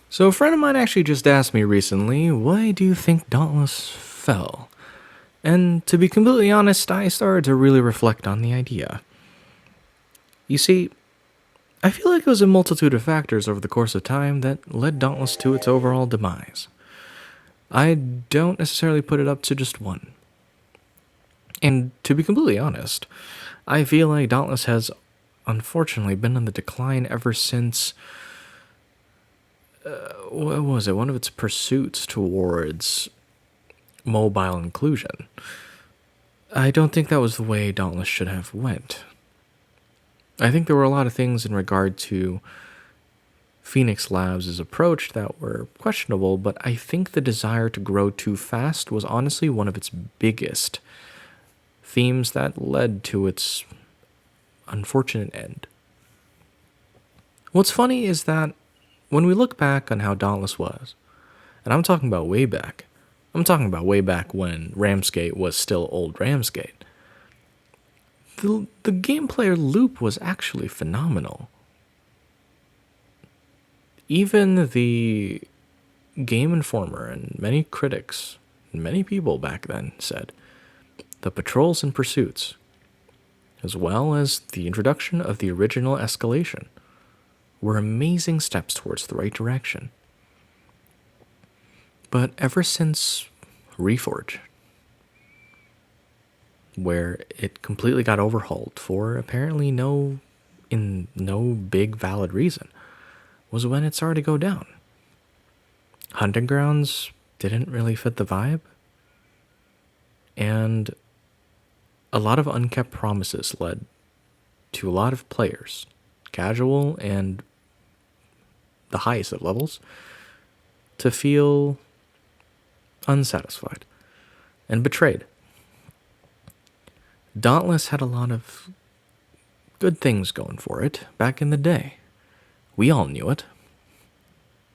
So, a friend of mine actually just asked me recently, why do you think Dauntless fell? And to be completely honest, I started to really reflect on the idea. You see, I feel like it was a multitude of factors over the course of time that led Dauntless to its overall demise. I don't necessarily put it up to just one. And to be completely honest, I feel like Dauntless has unfortunately been on the decline ever since, what was it, one of its pursuits towards mobile inclusion. I don't think that was the way Dauntless should have went. I think there were a lot of things in regard to Phoenix Labs' approach that were questionable, but I think the desire to grow too fast was honestly one of its biggest themes that led to its unfortunate end. What's funny is that when we look back on how Dauntless was, and I'm talking about way back when Ramsgate was still old Ramsgate, the gameplay loop was actually phenomenal. Even the Game Informer and many critics, and many people back then said the patrols and pursuits, as well as the introduction of the original escalation, were amazing steps towards the right direction. But ever since Reforge, where it completely got overhauled for apparently no big valid reason, was when it started to go down. Hunting Grounds didn't really fit the vibe, and a lot of unkept promises led to a lot of players, casual and the highest of levels, to feel unsatisfied and betrayed. Dauntless had a lot of good things going for it back in the day. We all knew it.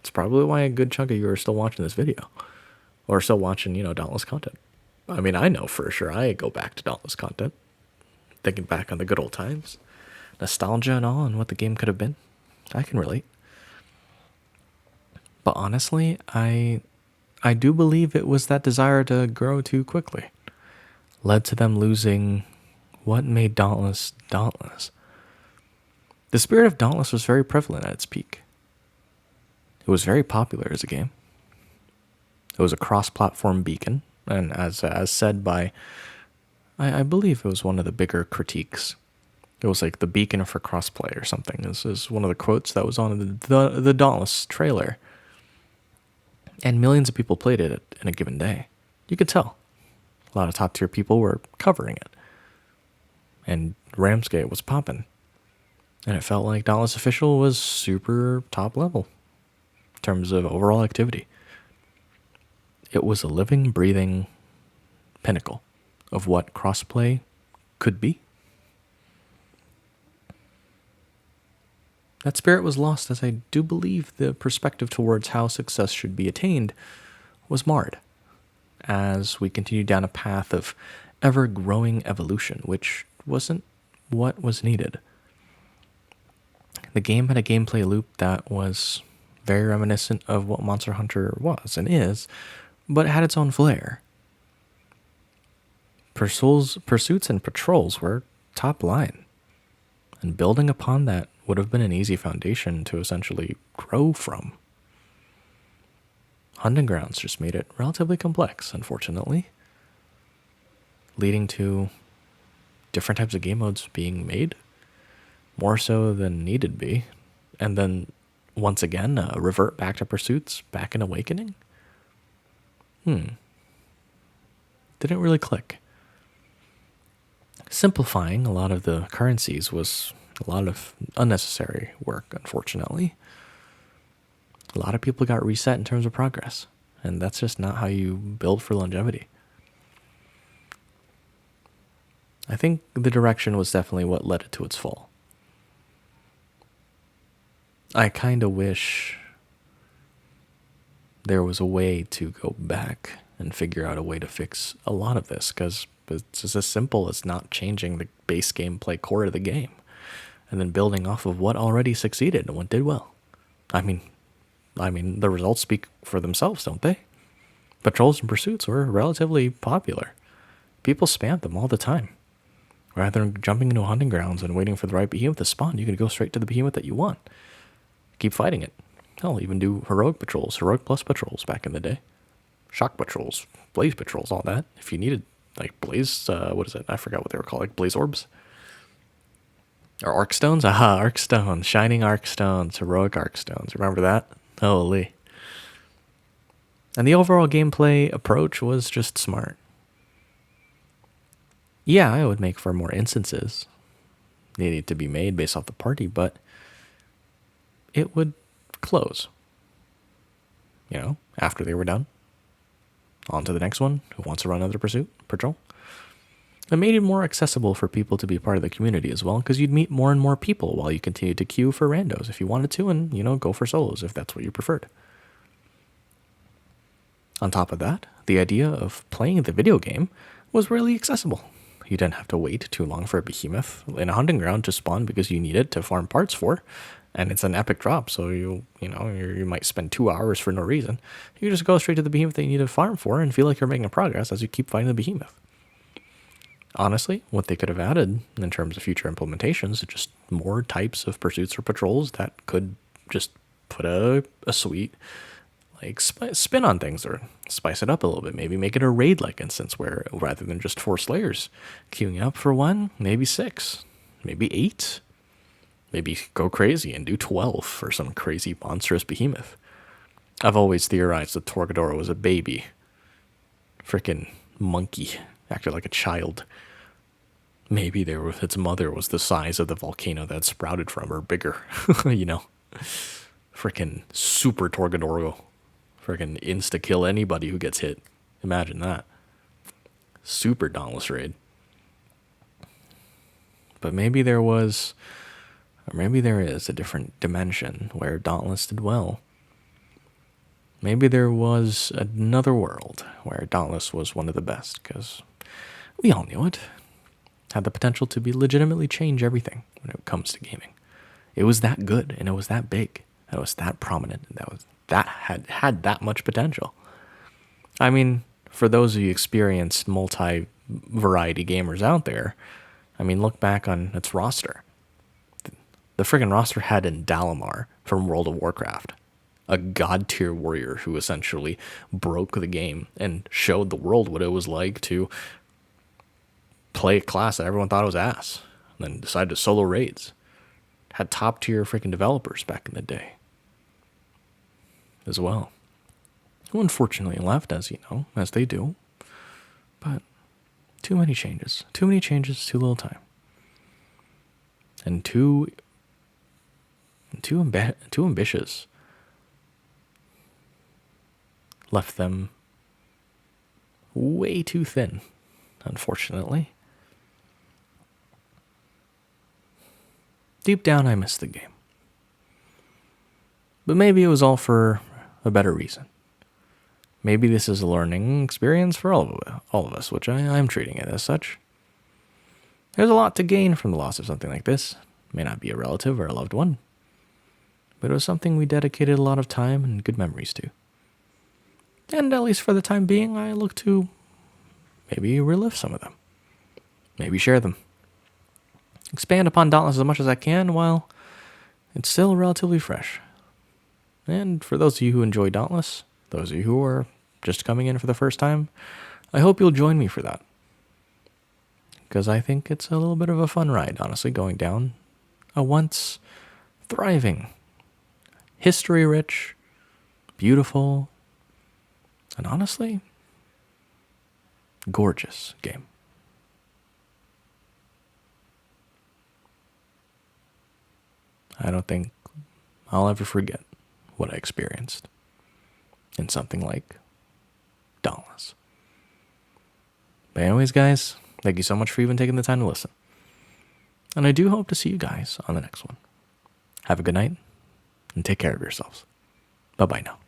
It's probably why a good chunk of you are still watching this video. Or still watching, Dauntless content. I mean, I know for sure I go back to Dauntless content. Thinking back on the good old times. Nostalgia and all, and what the game could have been. I can relate. But honestly, I do believe it was that desire to grow too quickly. Led to them losing what made Dauntless Dauntless. The spirit of Dauntless was very prevalent at its peak. It was very popular as a game. It was a cross-platform beacon, and as said by, I believe it was one of the bigger critiques. It was like the beacon for crossplay or something. This is one of the quotes that was on the Dauntless trailer. And millions of people played it in a given day. You could tell. A lot of top tier people were covering it. And Ramsgate was popping. And it felt like Dauntless Official was super top level in terms of overall activity. It was a living, breathing pinnacle of what crossplay could be. That spirit was lost, as I do believe the perspective towards how success should be attained was marred as we continued down a path of ever-growing evolution, which wasn't what was needed. The game had a gameplay loop that was very reminiscent of what Monster Hunter was and is, but it had its own flair. Pursuits and patrols were top line, and building upon that would have been an easy foundation to essentially grow from. Hunting Grounds just made it relatively complex, unfortunately, leading to different types of game modes being made, more so than needed be, and then once again revert back to Pursuits, back in Awakening. Didn't really click. Simplifying a lot of the currencies was a lot of unnecessary work, unfortunately. A lot of people got reset in terms of progress, and that's just not how you build for longevity. I think the direction was definitely what led it to its fall. I kind of wish there was a way to go back and figure out a way to fix a lot of this, because it's just as simple as not changing the base gameplay core of the game and then building off of what already succeeded and what did well. I mean, I mean, the results speak for themselves, don't they? Patrols and pursuits were relatively popular. People spammed them all the time. Rather than jumping into hunting grounds and waiting for the right behemoth to spawn, you could go straight to the behemoth that you want. Keep fighting it. Hell, even do heroic patrols, heroic plus patrols back in the day. Shock patrols, blaze patrols, all that. If you needed, like, blaze, what is it? I forgot what they were called, like blaze orbs. Or arc stones? Aha, arc stones. Shining arc stones, heroic arc stones. Remember that? Holy. And the overall gameplay approach was just smart. Yeah, I would make for more instances. They need to be made based off the party, but it would close. You know, after they were done. On to the next one. Who wants to run another patrol? It made it more accessible for people to be part of the community as well, because you'd meet more and more people while you continued to queue for randos if you wanted to, and, you know, go for solos if that's what you preferred. On top of that, the idea of playing the video game was really accessible. You didn't have to wait too long for a behemoth in a hunting ground to spawn because you need it to farm parts for, and it's an epic drop, so you might spend 2 hours for no reason. You just go straight to the behemoth that you need to farm for and feel like you're making progress as you keep fighting the behemoth. Honestly, what they could have added in terms of future implementations is just more types of pursuits or patrols that could just put a sweet like spin on things or spice it up a little bit. Maybe make it a raid-like instance where rather than just 4 slayers queuing up for 1, maybe 6, maybe 8. Maybe go crazy and do 12 for some crazy monstrous behemoth. I've always theorized that Torgadora was a baby. Frickin' monkey. Acted like a child. Maybe its mother was the size of the volcano that sprouted from her, bigger. You know. Frickin' super Torgadoro. Frickin' insta-kill anybody who gets hit. Imagine that. Super dauntless raid. But maybe there was... Or maybe there is a different dimension where Dauntless did well. Maybe there was another world where Dauntless was one of the best, because we all knew it. Had the potential to be legitimately change everything when it comes to gaming. It was that good, and it was that big, and it was that prominent, and that had that much potential. I mean, for those of you experienced multi-variety gamers out there, I mean, look back on its roster. The friggin' roster had in Dalamar from World of Warcraft, a god-tier warrior who essentially broke the game and showed the world what it was like to play a class that everyone thought was ass, and then decided to solo raids. Had top-tier freaking developers back in the day as well, who unfortunately left, as you know, as they do. But too many changes, too little time, and too ambitious. Left them way too thin, unfortunately. Deep down, I miss the game. But maybe it was all for a better reason. Maybe this is a learning experience for all of us, which I'm treating it as such. There's a lot to gain from the loss of something like this. It may not be a relative or a loved one, but it was something we dedicated a lot of time and good memories to. And at least for the time being, I look to maybe relive some of them. Maybe share them. Expand upon Dauntless as much as I can while it's still relatively fresh. And for those of you who enjoy Dauntless, those of you who are just coming in for the first time, I hope you'll join me for that. Because I think it's a little bit of a fun ride, honestly, going down a once thriving, history-rich, beautiful, and honestly, gorgeous game. I don't think I'll ever forget what I experienced in something like Dauntless. But anyways, guys, thank you so much for even taking the time to listen. And I do hope to see you guys on the next one. Have a good night, and take care of yourselves. Bye-bye now.